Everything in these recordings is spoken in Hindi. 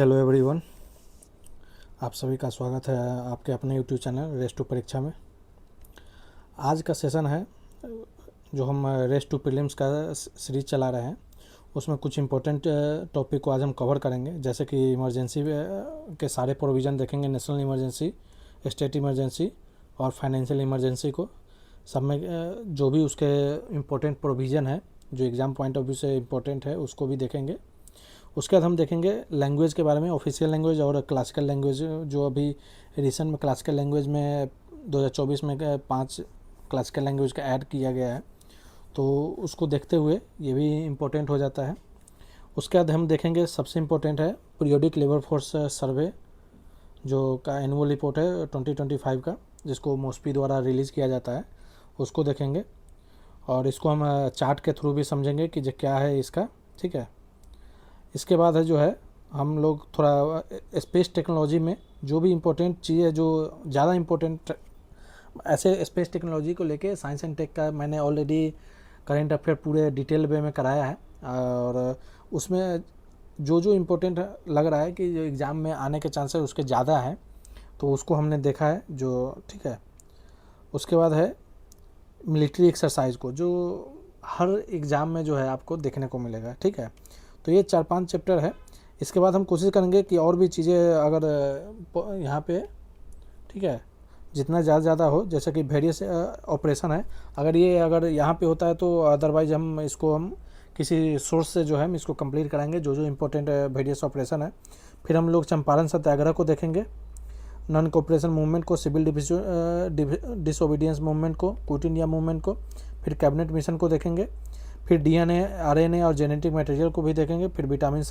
हेलो एवरीवन, आप सभी का स्वागत है आपके अपने यूट्यूब चैनल रेस टू परीक्षा में। आज का सेशन है जो हम रेस टू प्रीलिम्स का सीरीज चला रहे हैं, उसमें कुछ इम्पोर्टेंट टॉपिक को आज हम कवर करेंगे, जैसे कि इमरजेंसी के सारे प्रोविज़न देखेंगे, नेशनल इमरजेंसी, स्टेट इमरजेंसी और फाइनेंशियल इमरजेंसी को। सब में जो भी उसके इम्पोर्टेंट प्रोविज़न है जो एग्ज़ाम पॉइंट ऑफ व्यू से इम्पोर्टेंट है उसको भी देखेंगे। उसके बाद हम देखेंगे लैंग्वेज के बारे में, ऑफिशियल लैंग्वेज और क्लासिकल लैंग्वेज। जो अभी रिसेंट में क्लासिकल लैंग्वेज में 2024 में 5 क्लासिकल लैंग्वेज का ऐड किया गया है, तो उसको देखते हुए ये भी इम्पोर्टेंट हो जाता है। उसके बाद हम देखेंगे सबसे इम्पोर्टेंट है पीरियोडिक लेबर फोर्स सर्वे जो का एनुअल रिपोर्ट है 2025 का, जिसको मोस्पी द्वारा रिलीज़ किया जाता है, उसको देखेंगे। और इसको हम चार्ट के थ्रू भी समझेंगे कि जो क्या है इसका, ठीक है। इसके बाद है जो है हम लोग थोड़ा स्पेस टेक्नोलॉजी में जो भी इम्पोर्टेंट चीज़ है, जो ज़्यादा इम्पोर्टेंट ऐसे स्पेस टेक्नोलॉजी को लेके साइंस एंड टेक का मैंने ऑलरेडी करेंट अफेयर पूरे डिटेल वे में कराया है, और उसमें जो जो इम्पोर्टेंट लग रहा है कि जो एग्ज़ाम में आने के चांसेस उसके ज़्यादा हैं, तो उसको हमने देखा है जो, ठीक है। उसके बाद है मिलिट्री एक्सरसाइज को, जो हर एग्ज़ाम में जो है आपको देखने को मिलेगा, ठीक है। तो ये 4-5 चैप्टर है। इसके बाद हम कोशिश करेंगे कि और भी चीज़ें अगर यहाँ पे, ठीक है, जितना ज़्यादा हो, जैसे कि वेरियस ऑपरेशन है, अगर यहाँ पे होता है तो अदरवाइज हम किसी सोर्स से जो है हम इसको कंप्लीट कराएंगे, जो जो इम्पोर्टेंट वेरियस ऑपरेशन है। फिर हम लोग चंपारण सत्याग्रह को देखेंगे, नॉन कोऑपरेशन मूवमेंट को, सिविल डिसोबीडियंस मूवमेंट को, क्विट इंडिया मूवमेंट को, फिर कैबिनेट मिशन को देखेंगे, फिर डीएनए, आरएनए और जेनेटिक मटेरियल को भी देखेंगे, फिर विटामिन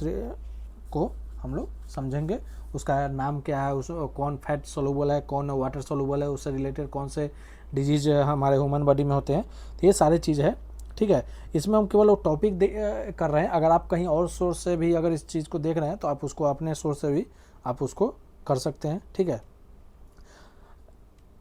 को हम लोग समझेंगे, उसका नाम क्या है, उस कौन फैट सोलूबल है, कौन वाटर सोलूबल है, उससे रिलेटेड कौन से डिजीज हमारे ह्यूमन बॉडी में होते हैं। तो ये सारी चीज़ है, ठीक है। इसमें हम केवल वो टॉपिक कर रहे हैं। अगर आप कहीं और सोर्स से भी अगर इस चीज़ को देख रहे हैं तो आप उसको अपने सोर्स से भी आप उसको कर सकते हैं, ठीक है।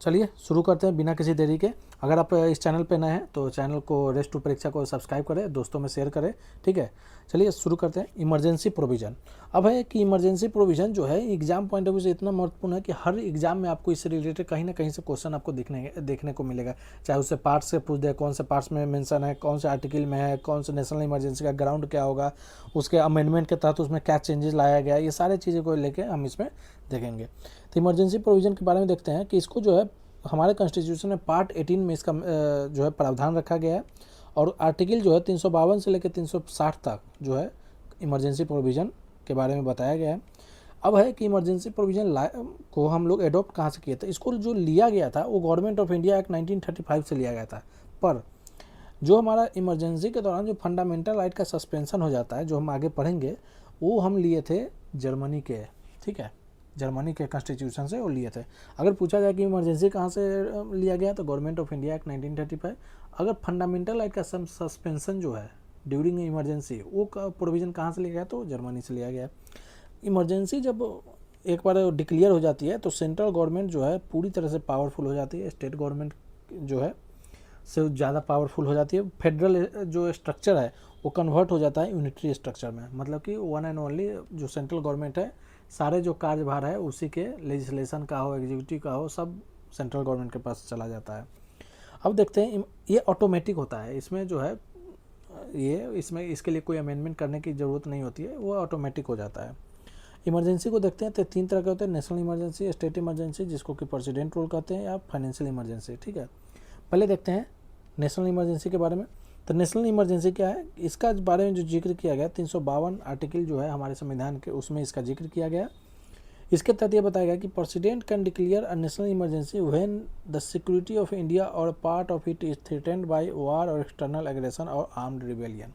चलिए शुरू करते हैं बिना किसी देरी के। अगर आप इस चैनल पे नए हैं तो चैनल को रेस टू परीक्षा को सब्सक्राइब करें, दोस्तों में शेयर करें, ठीक है। चलिए शुरू करते हैं। Emergency provision. अब है कि इमरजेंसी प्रोविज़न जो है एग्जाम पॉइंट ऑफ व्यू से इतना महत्वपूर्ण है कि हर एग्जाम में आपको इससे रिलेटेड कहीं ना कहीं से क्वेश्चन आपको देखने को मिलेगा। चाहे उससे पार्ट्स से पूछ दे, कौन से पार्ट्स में मेंशन है, कौन से आर्टिकल में है, कौन से नेशनल इमरजेंसी का ग्राउंड क्या होगा, उसके अमेंडमेंट के तहत उसमें क्या चेंजेस लाया गया, ये सारी चीज़ों को लेकर हम इसमें देखेंगे। तो इमरजेंसी प्रोविज़न के बारे में देखते हैं कि इसको जो है हमारे कॉन्स्टिट्यूशन में पार्ट 18 में इसका जो है प्रावधान रखा गया है, और आर्टिकल जो है 352 से लेकर 360 तक जो है इमरजेंसी प्रोविज़न के बारे में बताया गया है। अब है कि इमरजेंसी प्रोविज़न को हम लोग एडॉप्ट कहाँ से किए थे। इसको जो लिया गया था वो गवर्नमेंट ऑफ इंडिया एक्ट 1935 से लिया गया था, पर जो हमारा इमरजेंसी के दौरान जो फंडामेंटल राइट का सस्पेंशन हो जाता है, जो हम आगे पढ़ेंगे, वो हम लिए थे जर्मनी के, ठीक है, जर्मनी के कॉन्स्टिट्यूशन से वो लिए थे। अगर पूछा जाए कि इमरजेंसी कहाँ से लिया गया तो गवर्नमेंट ऑफ इंडिया एक्ट 1935। अगर फंडामेंटल राइट का सस्पेंशन जो है ड्यूरिंग इमरजेंसी, वो प्रोविज़न कहाँ से लिया गया तो जर्मनी से लिया गया। इमरजेंसी जब एक बार डिक्लेयर हो जाती है तो सेंट्रल गवर्नमेंट जो है पूरी तरह से पावरफुल हो जाती है, स्टेट गवर्नमेंट जो है से ज़्यादा पावरफुल हो जाती है। फेडरल जो स्ट्रक्चर है वो कन्वर्ट हो जाता है यूनिटरी स्ट्रक्चर में, मतलब कि वन एंड ओनली जो सेंट्रल गवर्नमेंट है, सारे जो कार्यभार है उसी के, लेजिस्लेशन का हो, एग्जीक्यूटिव का हो, सब सेंट्रल गवर्नमेंट के पास चला जाता है। अब देखते हैं, ये ऑटोमेटिक होता है, इसमें जो है इसमें इसके लिए कोई अमेंडमेंट करने की ज़रूरत नहीं होती है, वो ऑटोमेटिक हो जाता है। इमरजेंसी को देखते हैं तो 3 तरह के होते हैं, नेशनल इमरजेंसी, स्टेट इमरजेंसी जिसको कि प्रेसिडेंट रूल कहते हैं, या फाइनेंशियल इमरजेंसी, ठीक है। पहले देखते हैं नेशनल इमरजेंसी के बारे में। तो नेशनल इमरजेंसी क्या है, इसका बारे में जो जिक्र किया गया 352 आर्टिकल जो है हमारे संविधान के, उसमें इसका जिक्र किया गया। इसके तहत यह बताया गया कि president can declare a national emergency when the security of India और part of it is threatened by war और एक्सटर्नल एग्रेशन और आर्म्ड रिबेलियन।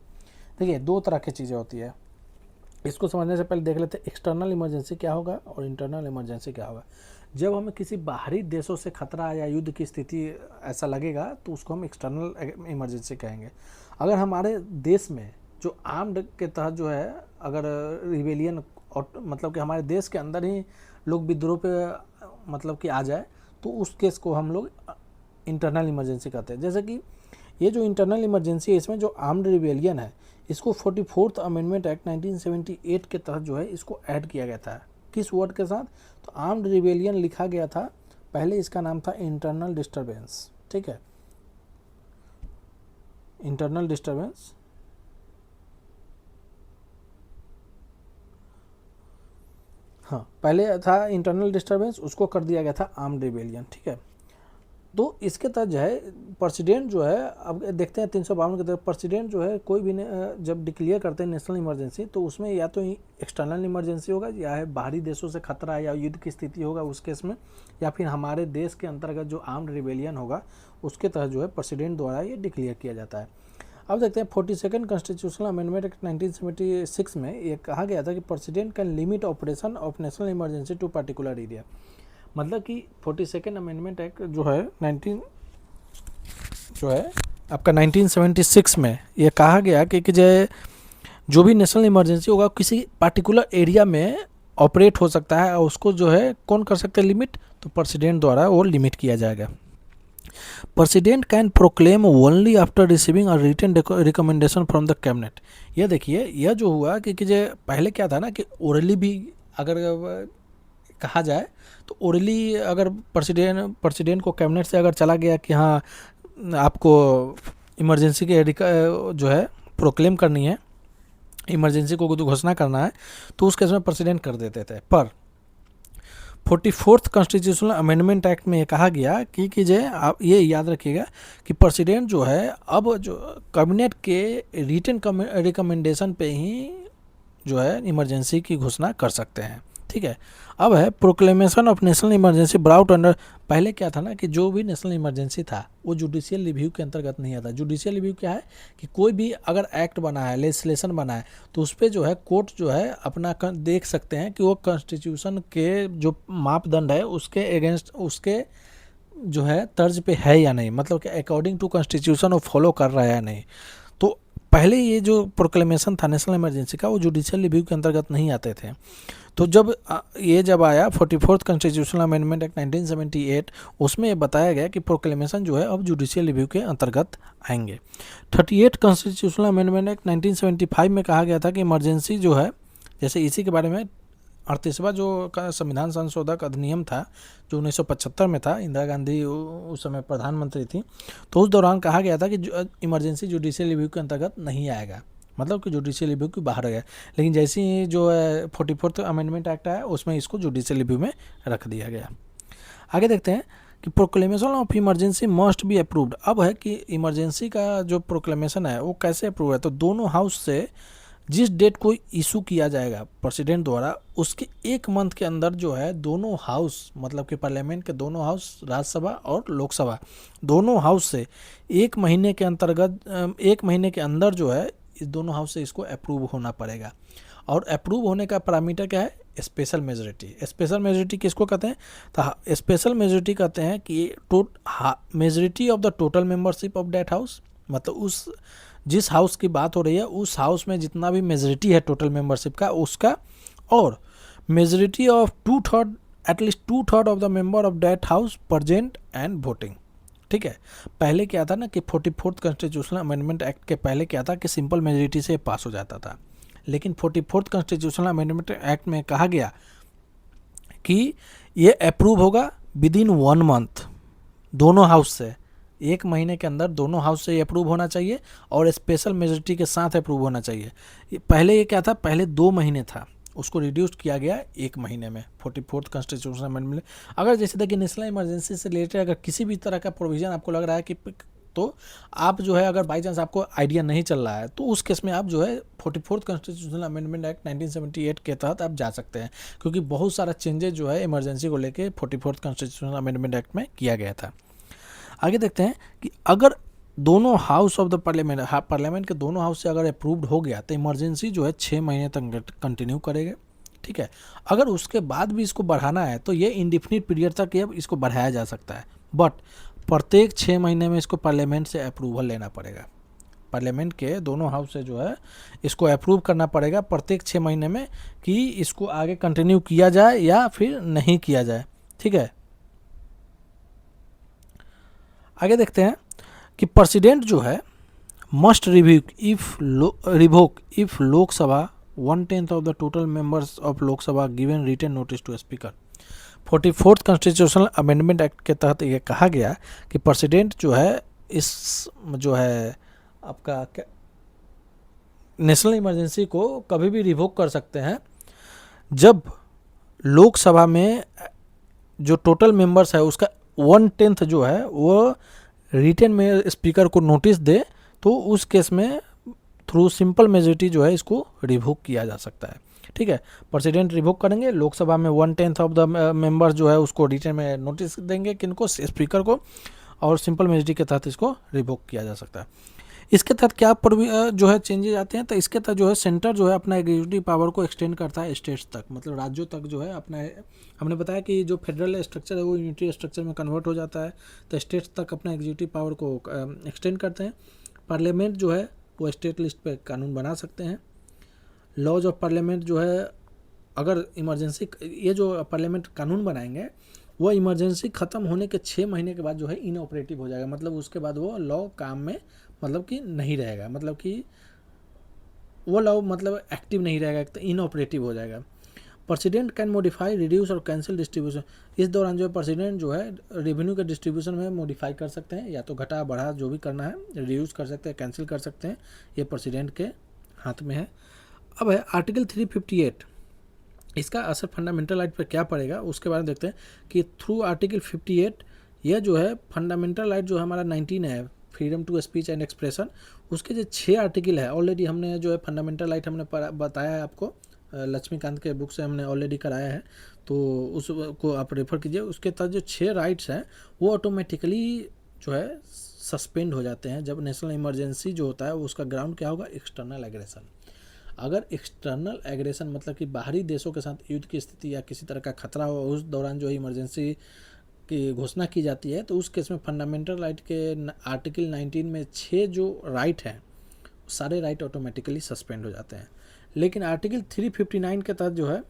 देखिए 2 तरह की चीज़ें होती है, इसको समझने से पहले देख लेते हैं एक्सटर्नल इमरजेंसी क्या होगा और इंटरनल इमरजेंसी क्या होगा। जब हमें किसी बाहरी देशों से खतरा या युद्ध की स्थिति ऐसा लगेगा तो उसको हम एक्सटर्नल इमरजेंसी कहेंगे। अगर हमारे देश में जो आर्म्ड के तहत जो है अगर रिबेलियन, मतलब कि हमारे देश के अंदर ही लोग विद्रोह पे मतलब कि आ जाए, तो उस केस को हम लोग इंटरनल इमरजेंसी कहते हैं। जैसे कि ये जो इंटरनल इमरजेंसी है, इसमें जो आर्म्ड रिबेलियन है इसको 44th अमेंडमेंट एक्ट 1978 के तहत जो है इसको ऐड किया गया था। किस वर्ड के साथ? तो आर्म्ड रिबेलियन लिखा गया था, पहले इसका नाम था इंटरनल डिस्टर्बेंस। ठीक है, इंटरनल डिस्टर्बेंस, हाँ पहले था इंटरनल डिस्टर्बेंस, उसको कर दिया गया था आर्म्ड रिबेलियन। ठीक है, तो इसके तहत जो है प्रेसिडेंट जो है, अब देखते हैं 352 के तहत प्रेसिडेंट जो है कोई भी जब डिक्लेयर करते हैं नेशनल इमरजेंसी, तो उसमें या तो एक्सटर्नल इमरजेंसी होगा, या है बाहरी देशों से खतरा है या युद्ध की स्थिति होगा उस केस में, या फिर हमारे देश के अंतर्गत जो आर्म्ड रिबेलियन होगा उसके तहत जो है प्रेसिडेंट द्वारा ये डिक्लेयर किया जाता है। अब देखते हैं 42nd कॉन्स्टिट्यूशनल अमेंडमेंट एक्ट 1976 में ये कहा गया था कि president can limit operation of national emergency to particular area. मतलब कि 42nd अमेंडमेंट एक्ट जो है आपका 1976 में ये कहा गया कि जो भी नेशनल इमरजेंसी होगा किसी पार्टिकुलर एरिया में ऑपरेट हो सकता है, और उसको जो है कौन कर सकते हैं लिमिट? तो प्रेसिडेंट द्वारा वो लिमिट किया जाएगा। President can proclaim only after receiving a written recommendation from the cabinet. ये देखिए, यह जो हुआ कि पहले क्या था ना कि ओरली भी अगर कहा जाए तो ओरली अगर प्रेसिडेंट को कैबिनेट से अगर चला गया कि हाँ आपको इमरजेंसी के जो है प्रोक्लेम करनी है, इमरजेंसी को घोषणा करना है, तो उस केस में प्रेसिडेंट कर देते थे। पर 44th कॉन्स्टिट्यूशनल अमेंडमेंट एक्ट में ये कहा गया कि आप ये याद रखिएगा कि प्रेसिडेंट जो है अब जो कैबिनेट के रिटन रिकमेंडेशन पे ही जो है इमरजेंसी की घोषणा कर सकते हैं। ठीक है, अब है proclamation of national emergency brought under. पहले क्या था ना कि जो भी नेशनल इमरजेंसी था वो जुडिशियल रिव्यू के अंतर्गत नहीं आता। जुडिशियल रिव्यू क्या है कि कोई भी अगर एक्ट बना है, लेजिस्लेशन बना है, तो उस पर जो है कोर्ट जो है अपना देख सकते हैं कि वो कॉन्स्टिट्यूशन के जो मापदंड है उसके अगेंस्ट, उसके जो है तर्ज पे है या नहीं, मतलब कि अकॉर्डिंग टू कॉन्स्टिट्यूशन वो फॉलो कर रहा है या नहीं। तो पहले ये जो प्रोक्लेमेशन था नेशनल इमरजेंसी का वो जुडिशियल रिव्यू के अंतर्गत नहीं आते थे। तो जब आया 44th कॉन्स्टिट्यूशनल अमेंडमेंट एक्ट 1978, उसमें ये बताया गया कि प्रोक्लेमेशन जो है अब जुडिशियल रिव्यू के अंतर्गत आएंगे। 38 कॉन्स्टिट्यूशनल अमेंडमेंट एक्ट 1975 में कहा गया था कि इमरजेंसी जो है, जैसे इसी के बारे में 38वां जो का संविधान संशोधक अधिनियम था जो 1975 में था, इंदिरा गांधी उस समय प्रधानमंत्री थी, तो उस दौरान कहा गया था कि इमरजेंसी जुडिशियल रिव्यू के अंतर्गत नहीं आएगा, मतलब कि जुडिशियल रिव्यू की बाहर गया। लेकिन जैसे ही जो है 44th अमेंडमेंट एक्ट आया उसमें इसको जुडिशियल रिव्यू में रख दिया गया। आगे देखते हैं कि proclamation of emergency must be approved. अब है कि इमरजेंसी का जो प्रोक्लेमेशन है वो कैसे अप्रूव है, तो दोनों हाउस से जिस डेट को इशू किया जाएगा प्रेसिडेंट द्वारा उसके 1 मंथ के अंदर जो है दोनों हाउस, मतलब कि पार्लियामेंट के दोनों हाउस, राज्यसभा और लोकसभा, दोनों हाउस से 1 महीने के अंतर्गत 1 महीने के अंदर जो है इस दोनों हाउस से इसको अप्रूव होना पड़ेगा। और अप्रूव होने का पैरामीटर क्या है? Special majority. स्पेशल मेजोरिटी किसको कहते हैं? तो स्पेशल मेजोरिटी कहते हैं कि majority of the total membership of that house, मतलब उस जिस हाउस की बात हो रही है उस हाउस में जितना भी मेजोरिटी है टोटल मेंबरशिप का उसका, और majority of 2/3 at least 2/3 of the member of that house present and voting. ठीक है, पहले क्या था ना कि 44th कॉन्स्टिट्यूशनल अमेंडमेंट एक्ट के पहले क्या था कि सिंपल मेजोरिटी से पास हो जाता था, लेकिन 44th कॉन्स्टिट्यूशनल अमेंडमेंट एक्ट में कहा गया कि ये अप्रूव होगा विद इन 1 मंथ दोनों हाउस से, 1 महीने के अंदर दोनों हाउस से ये अप्रूव होना चाहिए और स्पेशल मेजोरिटी के साथ अप्रूव होना चाहिए। पहले ये क्या था, पहले 2 महीने था, उसको रिड्यूस किया गया 1 महीने में 44th कॉन्स्टिट्यूशनल अमेंडमेंट। अगर जैसे देखिए नेशनल इमरजेंसी से रिलेटेड अगर किसी भी तरह का प्रोविज़न आपको लग रहा है कि तो आप जो है अगर बाई चांस आपको आइडिया नहीं चल रहा है तो उस केस में आप जो है 44th कॉन्स्टिट्यूशनल अमेंडमेंट एक्ट 1978 के तहत आप जा सकते हैं, क्योंकि बहुत सारा चेंजेस जो है इमरजेंसी को लेके 44th कॉन्स्टिट्यूशनल अमेंडमेंट एक्ट में किया गया था। आगे देखते हैं कि अगर दोनों हाउस ऑफ द पार्लियामेंट के दोनों हाउस से अगर अप्रूव्ड हो गया तो इमरजेंसी जो है 6 महीने तक कंटिन्यू करेगा। ठीक है, अगर उसके बाद भी इसको बढ़ाना है तो ये इंडिफिनिट पीरियड तक ये इसको बढ़ाया जा सकता है, बट प्रत्येक 6 महीने में इसको पार्लियामेंट से अप्रूवल लेना पड़ेगा। पार्लियामेंट के दोनों हाउस से जो है इसको अप्रूव करना पड़ेगा प्रत्येक 6 महीने में कि इसको आगे कंटिन्यू किया जाए या फिर नहीं किया जाए। ठीक है, आगे देखते हैं कि प्रेसिडेंट जो है must revoke if Lok Sabha 1/10 of the total members of Lok Sabha given written notice to Speaker। 44th constitutional amendment act के तहत ये कहा गया कि प्रेसिडेंट जो है इस जो है आपका नेशनल इमरजेंसी को कभी भी रिवोक कर सकते हैं जब लोकसभा में जो टोटल मेंबर्स है उसका 1/10 जो है वो रिटन में स्पीकर को नोटिस दे, तो उस केस में थ्रू सिंपल मेजोरिटी जो है इसको रिवोक किया जा सकता है। ठीक है, प्रेसिडेंट रिवोक करेंगे, लोकसभा में 1/10 ऑफ द मेंबर्स जो है उसको रिटन में नोटिस देंगे किनको, स्पीकर को, और सिंपल मेजोरिटी के तहत इसको रिवोक किया जा सकता है। इसके तहत क्या जो है चेंजेस आते हैं, तो इसके तहत जो है सेंटर जो है अपना एग्जीक्यूटिव पावर को एक्सटेंड करता है स्टेट्स तक, मतलब राज्यों तक जो है अपना, हमने बताया कि जो फेडरल स्ट्रक्चर है वो यूनिटरी स्ट्रक्चर में कन्वर्ट हो जाता है, तो स्टेट्स तक अपना एग्जीक्यूटिव पावर को एक्सटेंड करते हैं। पार्लियामेंट जो है वो स्टेट लिस्ट पे कानून बना सकते हैं। लॉज ऑफ पार्लियामेंट जो है, अगर इमरजेंसी, ये जो पार्लियामेंट कानून बनाएंगे वो इमरजेंसी ख़त्म होने के 6 महीने के बाद जो है इनऑपरेटिव हो जाएगा, मतलब उसके बाद वो लॉ काम में मतलब कि नहीं रहेगा, मतलब कि वो लॉ मतलब एक्टिव नहीं रहेगा, तो इनऑपरेटिव हो जाएगा। प्रेसिडेंट कैन मॉडिफाई, रिड्यूस और कैंसिल डिस्ट्रीब्यूशन। इस दौरान जो है प्रेसिडेंट जो है रेवेन्यू के डिस्ट्रीब्यूशन में मॉडिफाई कर सकते हैं, या तो घटा बढ़ा जो भी करना है, रिड्यूस कर सकते हैं, कैंसिल कर सकते हैं, ये प्रेसिडेंट के हाथ में है। अब है आर्टिकल 358, इसका असर फंडामेंटल राइट पर क्या पड़ेगा उसके बारे में देखते हैं कि थ्रू आर्टिकल 58 यह जो है फंडामेंटल राइट जो हमारा 19 है, freedom to speech and expression, उसके जो 6 आर्टिकल है ऑलरेडी हमने जो है फंडामेंटल राइट हमने बताया है आपको, लक्ष्मीकांत के बुक से हमने ऑलरेडी कराया है, तो उसको आप रेफर कीजिए। उसके तहत जो 6 राइट्स हैं वो ऑटोमेटिकली जो है सस्पेंड हो जाते हैं जब नेशनल इमरजेंसी जो होता है उसका ग्राउंड क्या होगा, एक्सटर्नल एग्रेशन। अगर एक्सटर्नल एग्रेशन मतलब कि बाहरी देशों के साथ युद्ध की स्थिति या किसी तरह का खतरा हो, उस दौरान जो इमरजेंसी की घोषणा की जाती है, तो उस केस में फंडामेंटल राइट के आर्टिकल 19 में 6 जो राइट हैं सारे राइट ऑटोमेटिकली सस्पेंड हो जाते हैं। लेकिन आर्टिकल 359 के तहत जो है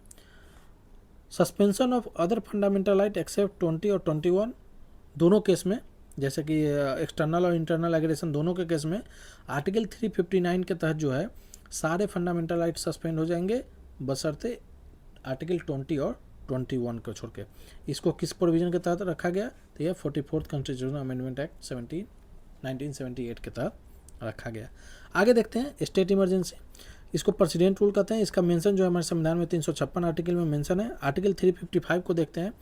suspension of other fundamental right except 20 और 21 दोनों केस में, जैसे कि एक्सटर्नल और इंटरनल एग्रेशन दोनों के केस में आर्टिकल 359 के तहत जो है सारे फंडामेंटल राइट सस्पेंड हो जाएंगे बशर्ते आर्टिकल 20 और 21 को छोड़ के। इसको किस प्रोविजन के तहत रखा गया, तो यह 44th कॉन्स्टिट्यूशनल अमेंडमेंट एक्ट 1978 के तहत रखा गया। आगे देखते हैं स्टेट इमरजेंसी, इसको प्रेसिडेंट रूल कहते हैं। इसका मेंशन जो है हमारे संविधान में 356 आर्टिकल में मेंशन है। आर्टिकल 355 को देखते हैं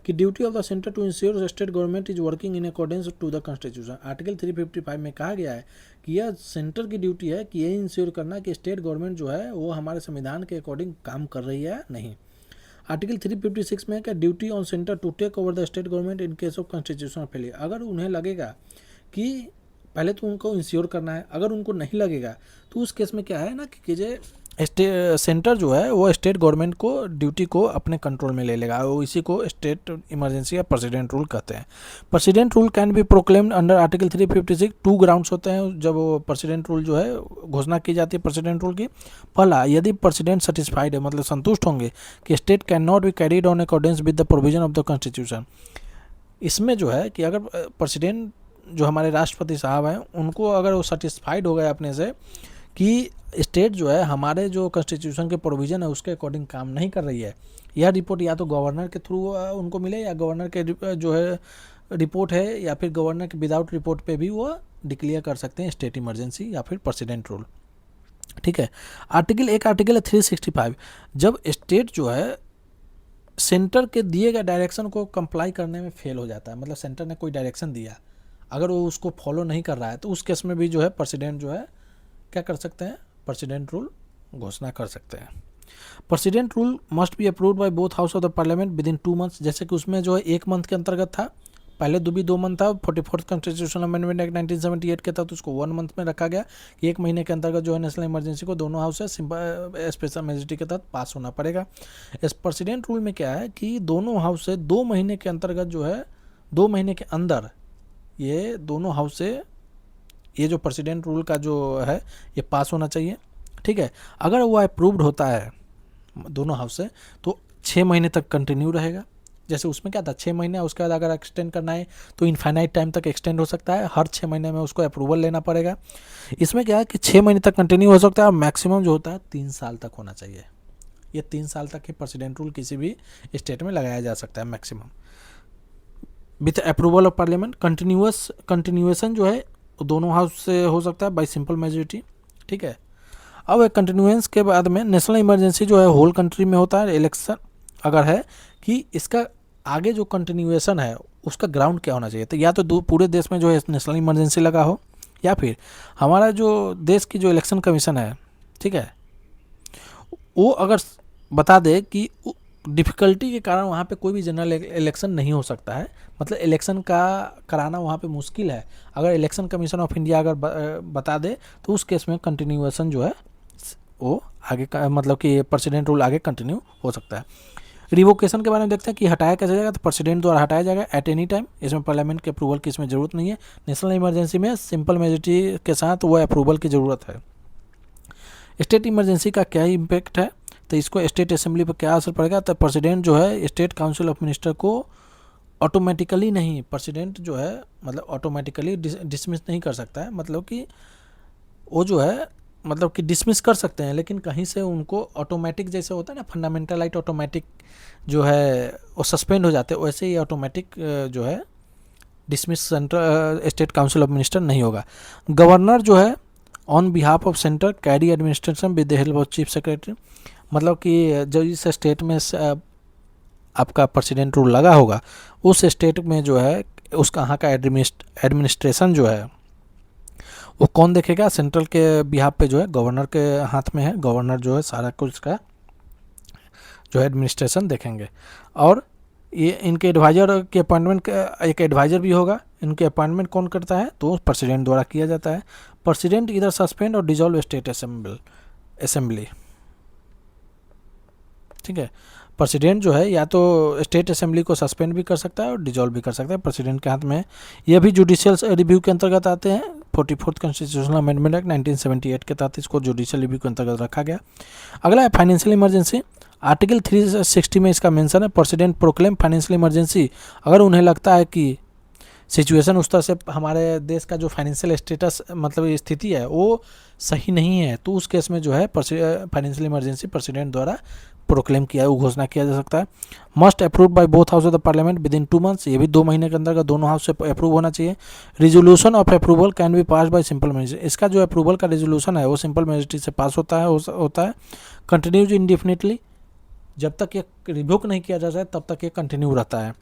कि duty of the centre to ensure state government is working in accordance to the constitution. Article 355 में कहा गया है कि यह सेंटर की ड्यूटी है कि ये इंश्योर करना कि स्टेट गवर्नमेंट जो है वो हमारे संविधान के अकॉर्डिंग काम कर रही है नहीं। आर्टिकल 356 में क्या, duty on centre to take over the state government in case of constitutional failure. अगर उन्हें लगेगा कि पहले तो उनको इंश्योर करना है, अगर उनको नहीं लगेगा तो उस केस में क्या है ना कि सेंटर जो है वो स्टेट गवर्नमेंट को ड्यूटी को अपने कंट्रोल में ले लेगा, वो इसी को स्टेट इमरजेंसी या प्रेसिडेंट रूल कहते हैं। President rule can be proclaimed under article 356। 2 grounds होते हैं जब वो प्रेसिडेंट रूल जो है घोषणा की जाती है प्रेसिडेंट रूल की। पहला, यदि प्रेसिडेंट सेटिस्फाइड है, मतलब संतुष्ट होंगे कि state can not be carried on accordance with the provision of the constitution. इसमें जो है कि अगर प्रेसिडेंट जो हमारे राष्ट्रपति साहब हैं उनको अगर वो सेटिस्फाइड हो गए अपने से कि स्टेट जो है हमारे जो कॉन्स्टिट्यूशन के प्रोविज़न है उसके अकॉर्डिंग काम नहीं कर रही है, यह रिपोर्ट या तो गवर्नर के थ्रू उनको मिले, या गवर्नर के जो है रिपोर्ट है, या फिर गवर्नर के विदाउट रिपोर्ट पे भी वो डिक्लेयर कर सकते हैं स्टेट इमरजेंसी या फिर प्रेसिडेंट रूल। ठीक है, आर्टिकल है 365। जब स्टेट जो है सेंटर के दिए गए डायरेक्शन को कंप्लाई करने में फेल हो जाता है, मतलब सेंटर ने कोई डायरेक्शन दिया, अगर वो उसको फॉलो नहीं कर रहा है, तो उस केस में भी जो है प्रेसिडेंट जो है क्या कर सकते हैं, प्रेसिडेंट रूल घोषणा कर सकते हैं। President rule must be approved by both house of the parliament with in 2 months. जैसे कि उसमें जो है 1 मंथ के अंतर्गत था, पहले 2 मंथ था। 44th कॉन्स्टिट्यूशनल अमेंडमेंट एक्ट 1978 के तहत उसको 1 मंथ में रखा गया कि 1 महीने के अंतर्गत जो है नेशनल इमरजेंसी को दोनों हाउस से स्पेशल मेजोरिटी के तहत पास होना पड़ेगा। इस प्रेसिडेंट रूल में क्या है कि दोनों हाउस से 2 महीने के अंतर्गत जो है 2 महीने के अंदर ये दोनों हाउस से ये जो प्रेसिडेंट रूल का जो है ये पास होना चाहिए। ठीक है, अगर वो अप्रूव्ड होता है दोनों हाउस से तो 6 महीने तक कंटिन्यू रहेगा, जैसे उसमें क्या था 6 महीने, उसके बाद अगर एक्सटेंड करना है तो इनफाइनाइट टाइम तक एक्सटेंड हो सकता है, हर 6 महीने में उसको अप्रूवल लेना पड़ेगा। इसमें क्या है कि 6 महीने तक कंटिन्यू हो सकता है और मैक्सिमम जो होता है 3 साल तक होना चाहिए। ये 3 साल तक ही प्रेसिडेंट रूल किसी भी स्टेट में लगाया जा सकता है maximum, with approval of parliament. Continuation जो है दोनों हाउस से हो सकता है बाई सिंपल मेजोरिटी, ठीक है। अब कंटिन्यूएंस के बाद में नेशनल इमरजेंसी जो है होल कंट्री में होता है इलेक्शन, अगर है कि इसका आगे जो कंटिन्यूएशन है उसका ग्राउंड क्या होना चाहिए, तो या तो पूरे देश में जो है नेशनल इमरजेंसी लगा हो, या फिर हमारा जो देश की जो इलेक्शन कमीशन है, ठीक है, वो अगर बता दे कि डिफ़िकल्टी के कारण वहाँ पे कोई भी जनरल इलेक्शन नहीं हो सकता है, मतलब इलेक्शन का कराना वहाँ पे मुश्किल है, अगर इलेक्शन कमीशन ऑफ इंडिया अगर बता दे तो उस केस में कंटिन्यूएशन जो है वो आगे का मतलब कि प्रेसिडेंट रूल आगे कंटिन्यू हो सकता है। रिवोकेशन के बारे में देखते हैं कि हटाया कैसे जाएगा, तो प्रेसिडेंट द्वारा हटाया जाएगा एट एनी टाइम, इसमें पार्लियामेंट के अप्रूवल की इसमें ज़रूरत नहीं है। नेशनल इमरजेंसी में सिंपल मेजोरिटी के साथ वो अप्रूवल की ज़रूरत है। स्टेट इमरजेंसी का क्या इम्पैक्ट है, तो इसको स्टेट असेंबली पर क्या असर पड़ेगा, तो प्रेसिडेंट जो है स्टेट काउंसिल ऑफ मिनिस्टर को ऑटोमेटिकली नहीं, प्रेसिडेंट जो है मतलब ऑटोमेटिकली डिसमिस नहीं कर सकता है, मतलब कि वो जो है मतलब कि डिसमिस कर सकते हैं, लेकिन कहीं से उनको ऑटोमेटिक जैसे होता है ना फंडामेंटल राइट ऑटोमेटिक जो है वो सस्पेंड हो जाते हैं, वैसे ही ऑटोमेटिक जो है dismiss central state council of minister नहीं होगा। गवर्नर जो है on behalf of centre carry administration with the help of chief secretary, मतलब कि जो इस स्टेट में आपका प्रेसिडेंट रूल लगा होगा उस स्टेट में जो है उसका यहाँ का एडमिनिस्ट्रेशन जो है वो कौन देखेगा, सेंट्रल के बिहाफ पे जो है गवर्नर के हाथ में है, गवर्नर जो है सारा कुछ का जो है एडमिनिस्ट्रेशन देखेंगे। और ये इनके एडवाइज़र के अपॉइंटमेंट एक एडवाइज़र भी होगा, इनके अपॉइंटमेंट कौन करता है, तो प्रेसिडेंट द्वारा किया जाता है। प्रेसिडेंट इधर सस्पेंड और डिजॉल्व स्टेट असेंबली, ठीक है। प्रेसिडेंट जो है या तो स्टेट असेंबली को सस्पेंड भी कर सकता है और डिजॉल्व भी कर सकता है, प्रेसिडेंट के हाथ में है। ये भी जुडिशियल रिव्यू के अंतर्गत आते हैं, 44th कॉन्स्टिट्यूशनल अमेंडमेंट एक्ट 1978 के तहत इसको जुडिशियल रिव्यू के अंतर्गत रखा गया। अगला है फाइनेंशियल इमरजेंसी, आर्टिकल 360 में इसका मेंशन है, प्रेसिडेंट प्रोक्लेम फाइनेंशियल इमरजेंसी अगर उन्हें लगता है कि सिचुएशन उस तरह से हमारे देश का जो फाइनेंशियल स्टेटस मतलब स्थिति है वो सही नहीं है, तो उस केस में जो है फाइनेंशियल इमरजेंसी प्रेसिडेंट द्वारा प्रोक्लेम किया घोषणा किया जा सकता है। Must approve by both house of the parliament with in 2 months, ये भी 2 महीने के अंदर का दोनों हाउस से अप्रूव होना चाहिए। Resolution of approval can be pass bye simple majority, इसका जो अप्रूवल का रेजोल्यूशन है वो सिंपल मेजोरिटी से पास होता है। कंटिन्यूज इंडिफिनिटली, जब तक ये रिवोक नहीं किया जाता है तब तक ये कंटिन्यू रहता है,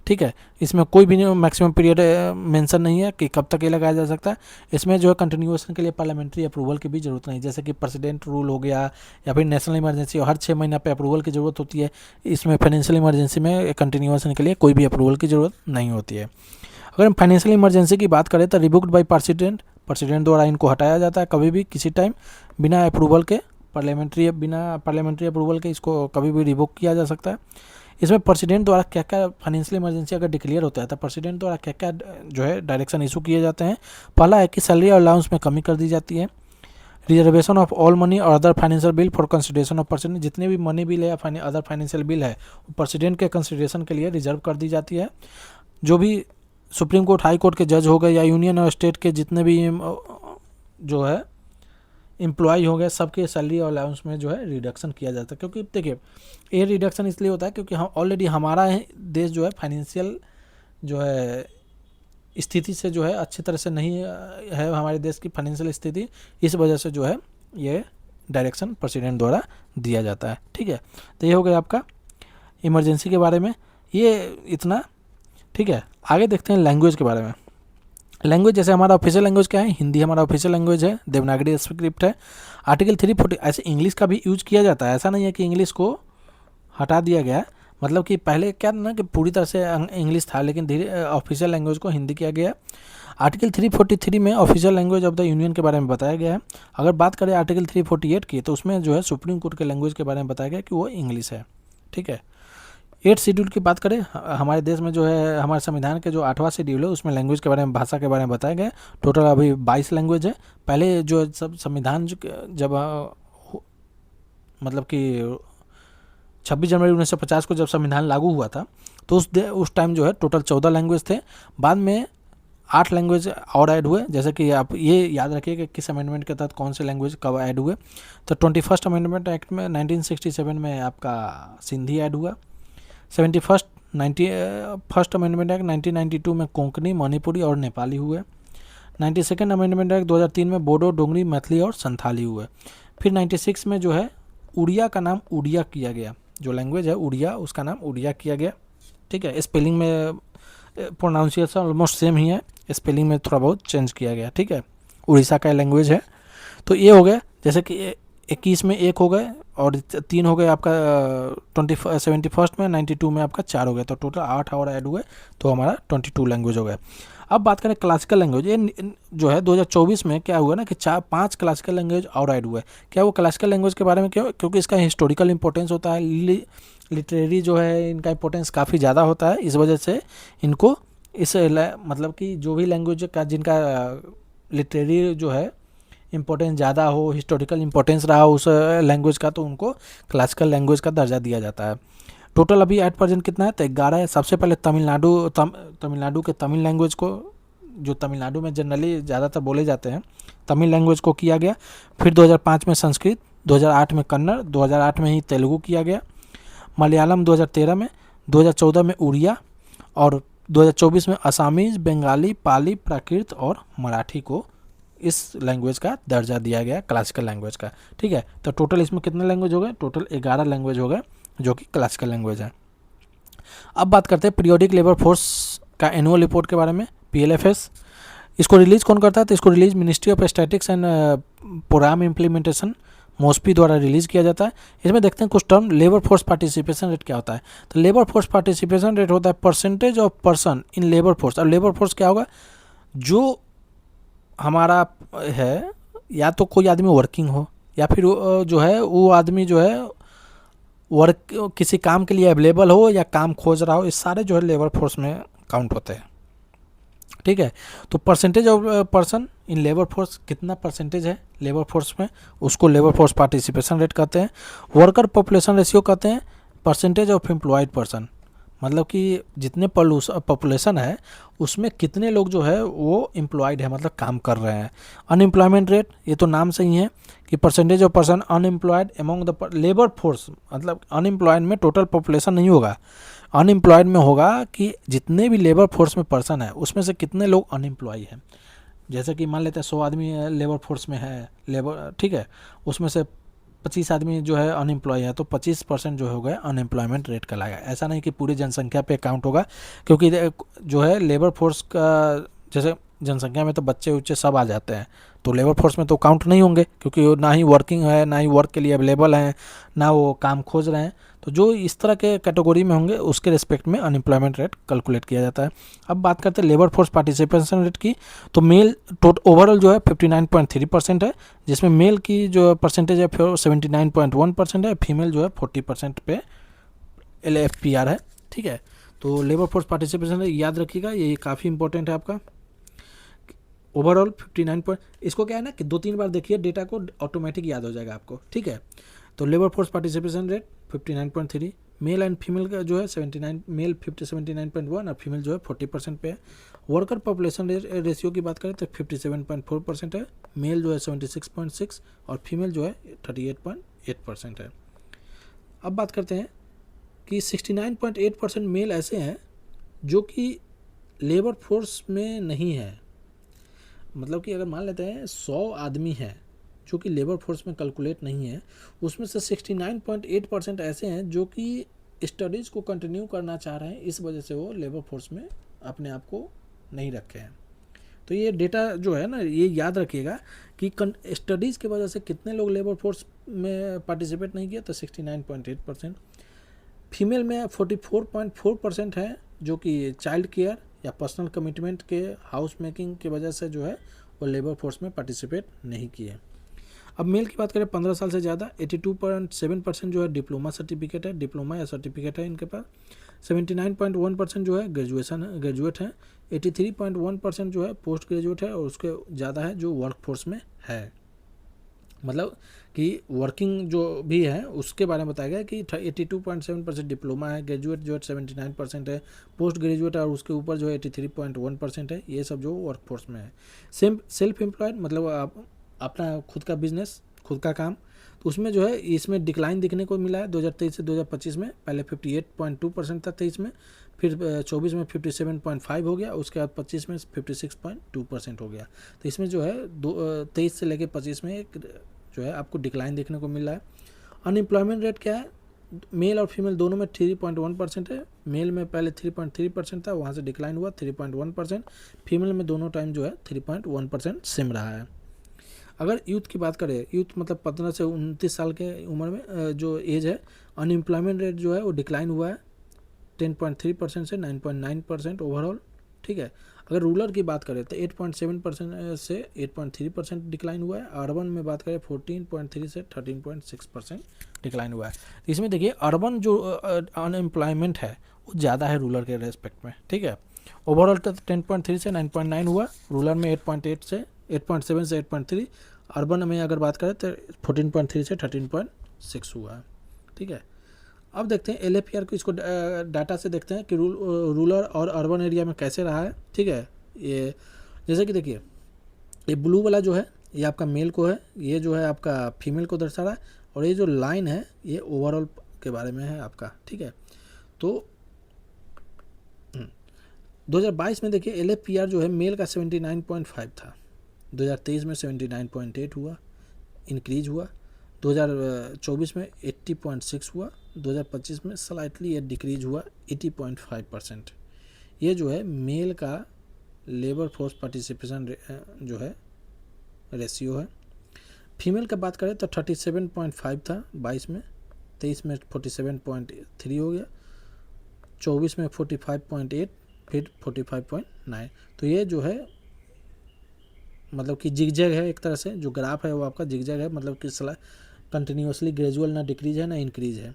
ठीक है। इसमें कोई भी मैक्सिमम पीरियड मेंशन नहीं है कि कब तक ये लगाया जा सकता है। इसमें जो है कंटिन्यूएशन के लिए पार्लियामेंट्री अप्रूवल की भी ज़रूरत नहीं, जैसे कि प्रेसिडेंट रूल हो गया या फिर नेशनल इमरजेंसी हर 6 महीना पे अप्रूवल की ज़रूरत होती है, इसमें फाइनेंशियल इमरजेंसी में कंटिन्यूएशन के लिए कोई भी अप्रूवल की ज़रूरत नहीं होती है। अगर हम फाइनेंशियल इमरजेंसी की बात करें तो रिवोक्ड बाई प्रेसिडेंट द्वारा इनको हटाया जाता है कभी भी किसी टाइम बिना अप्रूवल के, बिना पार्लियामेंट्री अप्रूवल के इसको कभी भी रिवोक किया जा सकता है। इसमें प्रेसिडेंट द्वारा क्या क्या फाइनेंशियल इमरजेंसी अगर डिक्लेयर होता है तो प्रेसिडेंट द्वारा क्या क्या जो है डायरेक्शन इशू किए जाते हैं। पहला है कि सैलरी और अलाउंस में कमी कर दी जाती है। रिजर्वेशन ऑफ ऑल मनी और other financial bill for consideration of president, जितने भी मनी बिल है या अदर फाइनेंशियल बिल है वो प्रेसिडेंट के कंसिडरेशन के लिए रिजर्व कर दी जाती है। जो भी सुप्रीम कोर्ट हाई कोर्ट के जज हो गए या यूनियन और स्टेट के जितने भी जो है एम्प्लॉय हो गए सबके सैलरी और अलाउंस में जो है रिडक्शन किया जाता है, क्योंकि देखिए ये रिडक्शन इसलिए होता है क्योंकि हम ऑलरेडी हमारा देश जो है फाइनेंशियल जो है स्थिति से जो है अच्छी तरह से नहीं है, हमारे देश की फाइनेंशियल स्थिति, इस वजह से जो है ये डायरेक्शन प्रेसिडेंट द्वारा दिया जाता है, ठीक है। तो ये हो गया आपका इमरजेंसी के बारे में, ये इतना, ठीक है। आगे देखते हैं लैंग्वेज के बारे में। लैंग्वेज जैसे हमारा ऑफिशियल लैंग्वेज क्या है, हिंदी हमारा ऑफिशियल लैंग्वेज है, देवनागरी स्क्रिप्ट है। आर्टिकल 340 ऐसे इंग्लिश का भी यूज किया जाता है, ऐसा नहीं है कि इंग्लिश को हटा दिया गया, मतलब कि पहले क्या ना कि पूरी तरह से इंग्लिश था लेकिन धीरे ऑफिशियल लैंग्वेज को हिंदी किया गया। आर्टिकल 343 में official language of the union के बारे में बताया गया है। अगर बात करें आर्टिकल 348 की तो उसमें जो है सुप्रीम कोर्ट के लैंग्वेज के बारे में बताया गया कि वो इंग्लिश है, ठीक है। 8th शेड्यूल की बात करें, हमारे देश में जो है हमारे संविधान के जो 8वां शेड्यूल है उसमें लैंग्वेज के बारे में, भाषा के बारे में बताया गया। टोटल अभी 22 लैंग्वेज है। पहले जो सब संविधान जब मतलब कि 26 जनवरी 1950 को जब संविधान लागू हुआ था तो उस टाइम जो है टोटल 14 लैंग्वेज थे। बाद में 8 लैंग्वेज और ऐड हुए, जैसे कि आप ये याद रखिए कि किस अमेंडमेंट के तहत कौन से लैंग्वेज कब ऐड हुए। तो 21st अमेंडमेंट एक्ट में 1967 में आपका सिंधी ऐड हुआ। 91st अमेंडमेंट एक्ट 1992 में कोंकणी, मणिपुरी और नेपाली हुए। 92nd अमेंडमेंट एक्ट 2003 में बोडो, डोगरी, मैथिली और संथाली हुए। फिर 96 में जो है उड़िया का नाम उड़िया किया गया, जो लैंग्वेज है उड़िया उसका नाम उड़िया किया गया। ठीक है, स्पेलिंग में प्रोनाउंसिएशन ऑलमोस्ट सेम ही है, स्पेलिंग में थोड़ा बहुत चेंज किया गया। ठीक है, उड़ीसा का लैंग्वेज है। तो ये हो गया, जैसे कि 21 में 1 हो गए और 3 हो गए आपका 71st में, 92 में आपका 4 हो गया, तो टोटल 8 और ऐड हुए, तो हमारा 22 लैंग्वेज हो गया। अब बात करें क्लासिकल लैंग्वेज, ये जो है 2024 में क्या हुआ ना कि 5 क्लासिकल लैंग्वेज और ऐड हुए। क्या वो क्लासिकल लैंग्वेज के बारे में क्यों? क्योंकि इसका हिस्टोरिकल इंपॉर्टेंस होता है, लिटरेरी जो है इनका इंपॉर्टेंस काफ़ी ज़्यादा होता है, इस वजह से इनको इस मतलब कि जो भी लैंग्वेज का जिनका लिटरेरी जो है इंपॉर्टेंस ज़्यादा हो, हिस्टोरिकल इंपॉर्टेंस रहा हो उस लैंग्वेज का, तो उनको क्लासिकल लैंग्वेज का दर्जा दिया जाता है। टोटल अभी एट परसेंट कितना है? तो 11 है। सबसे पहले तमिलनाडु के तमिल लैंग्वेज को, जो तमिलनाडु में जनरली ज़्यादातर बोले जाते हैं, तमिल लैंग्वेज को किया गया। फिर 2005 में संस्कृत, 2008 में कन्नड़, 2008 में ही तेलुगु किया गया। मलयालम 2013 में, 2014 में उड़िया और 2024 में असामीज, बंगाली, पाली, प्राकृत और मराठी को इस लैंग्वेज का दर्जा दिया गया क्लासिकल लैंग्वेज का। ठीक है, तो टोटल इसमें कितने लैंग्वेज हो गए? टोटल 11 लैंग्वेज हो गए जो कि क्लासिकल लैंग्वेज है। अब बात करते हैं पीरियोडिक लेबर फोर्स का एनुअल रिपोर्ट के बारे में, PLFS। इसको रिलीज कौन करता है? तो इसको release ministry of statics and program implementation, MoSPI द्वारा रिलीज किया जाता है। इसमें देखते हैं कुछ term. Labour force participation rate क्या होता है? तो लेबर फोर्स पार्टिसिपेशन रेट होता है percentage of person in labour force. और लेबर फोर्स क्या होगा? जो हमारा है, या तो कोई आदमी वर्किंग हो, या फिर जो है वो आदमी जो है वर्क किसी काम के लिए अवेलेबल हो या काम खोज रहा हो, इस सारे जो है लेबर फोर्स में काउंट होते हैं। ठीक है, तो percentage of person in labour force, कितना परसेंटेज है लेबर फोर्स में, उसको लेबर फोर्स पार्टिसिपेशन रेट कहते हैं। वर्कर पॉपुलेशन रेशियो कहते हैं परसेंटेज ऑफ एम्प्लॉयड पर्सन, मतलब कि जितने पॉपुलेशन है उसमें कितने लोग जो है वो एम्प्लॉयड है, मतलब काम कर रहे हैं। अनएम्प्लॉयमेंट रेट, ये तो नाम से ही है कि percentage of person unemployed among the labour force, मतलब अनएम्प्लॉयड में टोटल पॉपुलेशन नहीं होगा, अनएम्प्लॉयड में होगा कि जितने भी लेबर फोर्स में पर्सन है उसमें से कितने लोग अनएम्प्लॉय हैं। जैसे कि मान लेते हैं 100 आदमी लेबर फोर्स में है लेबर, ठीक है, उसमें से 25 आदमी जो है अनएम्प्लॉय है, तो 25% जो हो गया अनएम्प्लॉयमेंट रेट कहलाएगा। ऐसा नहीं कि पूरी जनसंख्या पे काउंट होगा, क्योंकि जो है लेबर फोर्स का, जैसे जनसंख्या में तो बच्चे उच्चे सब आ जाते हैं, तो लेबर फोर्स में तो काउंट नहीं होंगे, क्योंकि वो ना ही वर्किंग है, ना ही वर्क के लिए अवेलेबल हैं, ना वो काम खोज रहे हैं। तो जो इस तरह के कैटेगरी में होंगे उसके रिस्पेक्ट में अनएम्प्लॉयमेंट रेट कैलकुलेट किया जाता है। अब बात करते हैं लेबर फोर्स पार्टिसिपेशन रेट की, तो मेल ओवरऑल जो है 59.3% है, जिसमें मेल की जो परसेंटेज है 79.1% है, फीमेल जो है 40% पे LFPR है। ठीक है, तो लेबर फोर्स पार्टिसिपेशन रेट याद रखिएगा, ये काफ़ी इंपॉर्टेंट है आपका। ओवरऑल 59 इसको क्या है ना कि 2-3 बार देखिए डेटा को, ऑटोमेटिक याद हो जाएगा आपको। ठीक है, तो labour force participation rate 59.3, male and female का जो है 79, मेल 79.1 और फीमेल जो है 40% पे है। वर्कर पॉपुलेशन रेशियो की बात करें तो 57.4% है, मेल जो है 76.6 और फीमेल जो है 38.8% है। अब बात करते हैं कि 69.8% मेल ऐसे हैं जो कि लेबर फोर्स में नहीं है। मतलब कि अगर मान लेते हैं 100 आदमी हैं जो कि लेबर फोर्स में कैलकुलेट नहीं है, उसमें से 69.8% ऐसे हैं जो कि स्टडीज़ को कंटिन्यू करना चाह रहे हैं, इस वजह से वो लेबर फोर्स में अपने आप को नहीं रखे हैं। तो ये डेटा जो है ना, ये याद रखिएगा कि स्टडीज़ की वजह से कितने लोग लेबर फोर्स में पार्टिसिपेट नहीं किया, तो 69.8%। फीमेल में 44.4% है जो कि चाइल्ड केयर या पर्सनल कमिटमेंट के हाउस मेकिंग की वजह से जो है वो लेबर फोर्स में पार्टिसिपेट नहीं किए। अब मेल की बात करें 15 साल से ज़्यादा, 82.7% जो है डिप्लोमा सर्टिफिकेट है, डिप्लोमा या सर्टिफिकेट है इनके पास। 79.1% जो है ग्रेजुएट है। 83.1% जो है पोस्ट ग्रेजुएट है, और उसके ज़्यादा है जो वर्क फोर्स में है। मतलब कि वर्किंग जो भी है उसके बारे में बताया गया कि 82.7% डिप्लोमा है, ग्रेजुएट जो है 79% है, पोस्ट ग्रेजुएट और उसके ऊपर जो है 83.1% है, ये सब जो वर्कफोर्स में है। सेल्फ एम्प्लॉयड मतलब आप अपना खुद का बिजनेस, खुद का काम, तो उसमें जो है इसमें डिक्लाइन दिखने को मिला है 2023 से 2025 में। पहले 58.2% था 23 में, फिर 24 में 57.5 हो गया, उसके बाद 25 में 56.2% हो गया। तो इसमें जो है 23 से लेकर 25 में एक जो है आपको डिक्लाइन देखने को मिल रहा है। अनएम्प्लॉयमेंट रेट क्या है, मेल और फीमेल दोनों में 3.1% है। मेल में पहले 3.3% था, वहाँ से डिक्लाइन हुआ 3.1%। फीमेल में दोनों टाइम जो है 3.1% सेम रहा है। अगर यूथ की बात करें, यूथ मतलब 15 से 29 साल के उम्र में जो एज है, अनएम्प्लॉयमेंट रेट जो है वो डिक्लाइन हुआ है 10.3% से 9.9% ओवरऑल, ठीक है। अगर रूरल की बात करें तो 8.7% से 8.3% डिक्लाइन हुआ है। अर्बन में बात करें 14.3 से 13.6% डिक्लाइन हुआ है। तो इसमें देखिए अर्बन जो अनएम्प्लॉयमेंट है वो ज़्यादा है रूरल के रेस्पेक्ट में, ठीक है। ओवरऑल 10.3 से 9.9 हुआ, रूरल में 8.8 से 8.7 से 8.3, अर्बन में अगर बात करें तो 14.3 से 13.6 हुआ है, ठीक है। अब देखते हैं LAPR को, इसको डाटा से देखते हैं कि रूरल और अर्बन एरिया में कैसे रहा है, ठीक है। ये जैसे कि देखिए ये ब्लू वाला जो है ये आपका मेल को है, ये जो है आपका फीमेल को दर्शा रहा है, और ये जो लाइन है ये ओवरऑल के बारे में है आपका, ठीक है। तो 2022 में देखिए LAPR जो है मेल का 79.5 था, 2023 में 79.8 हुआ, इंक्रीज हुआ। 2024 में 80.6 हुआ, 2025 में स्लाइटली ये डिक्रीज हुआ 80.5%। ये जो है मेल का लेबर फोर्स पार्टिसिपेशन जो है रेशियो है। फीमेल का बात करें तो 37.5 था 22 में, 23 में 47.3 हो गया, 24 में 45.8, फिर 45.9। तो ये जो है मतलब कि जिगजैग है, एक तरह से जो ग्राफ है वो आपका जिगजैग है, मतलब कि कंटिन्यूसली ग्रेजुअल ना डिक्रीज है ना इंक्रीज है।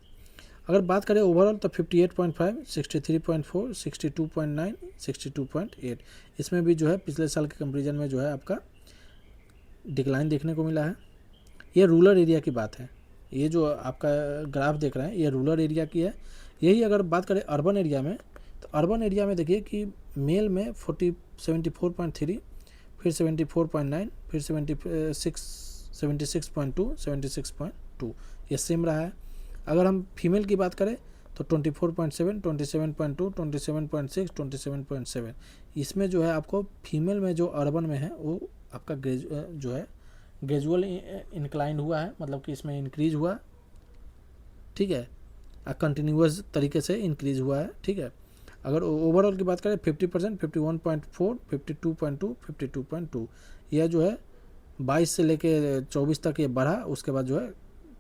अगर बात करें ओवरऑल तो 58.5, 63.4, 62.9, 62.8, इसमें भी जो है पिछले साल के कंपेरिजन में जो है आपका डिक्लाइन देखने को मिला है। ये रूरल एरिया की बात है, ये जो आपका ग्राफ देख रहे हैं ये रूरल एरिया की है। यही अगर बात करें अर्बन एरिया में, तो अर्बन एरिया में देखिए कि मेल में 74.3, फिर 74.9, फिर 76.2, 76.2, ये सेम रहा है। अगर हम फीमेल की बात करें तो 24.7, 27.2, 27.6, 27.7, इसमें जो है आपको फीमेल में जो अर्बन में है वो आपका जो है ग्रेजुअल इंक्लाइन हुआ है, मतलब कि इसमें इंक्रीज हुआ, ठीक है, कंटिन्यूअस तरीके से इंक्रीज हुआ है, ठीक है। अगर ओवरऑल की बात करें 50%, 51.4, 52.2, 52.2, यह जो है 22 से लेके 24 तक ये बढ़ा, उसके बाद जो है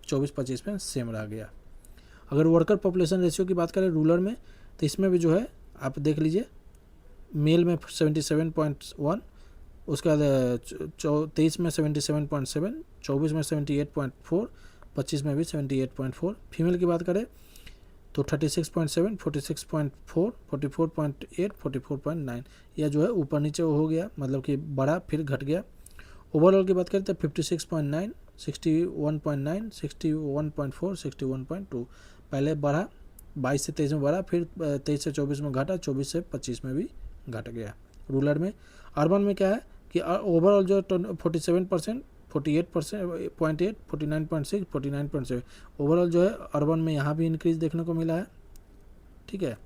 24-25 में सेम रह गया। अगर वर्कर पॉपुलेशन रेशियो की बात करें रूरल में, तो इसमें भी जो है आप देख लीजिए मेल में 77.1, उसके बाद 23 में 77.7, 24 में 78.4, 25 में भी 78.4। फीमेल की बात करें तो 36.7, 46.4, 44.8, 44.9, यह जो है ऊपर नीचे हो गया, मतलब कि बढ़ा फिर घट गया। ओवरऑल की बात करें तो 56.9, 61.9, 61.4, 61.2, पहले बढ़ा 22 से 23 में बढ़ा, फिर 23 से 24 में घटा, 24 से 25 में भी घट गया रूरल में। अर्बन में क्या है कि ओवरऑल जो 47%, 48.8, 49.6, 49.7, ओवरऑल जो है अर्बन में यहाँ भी इंक्रीज देखने को मिला है, ठीक है,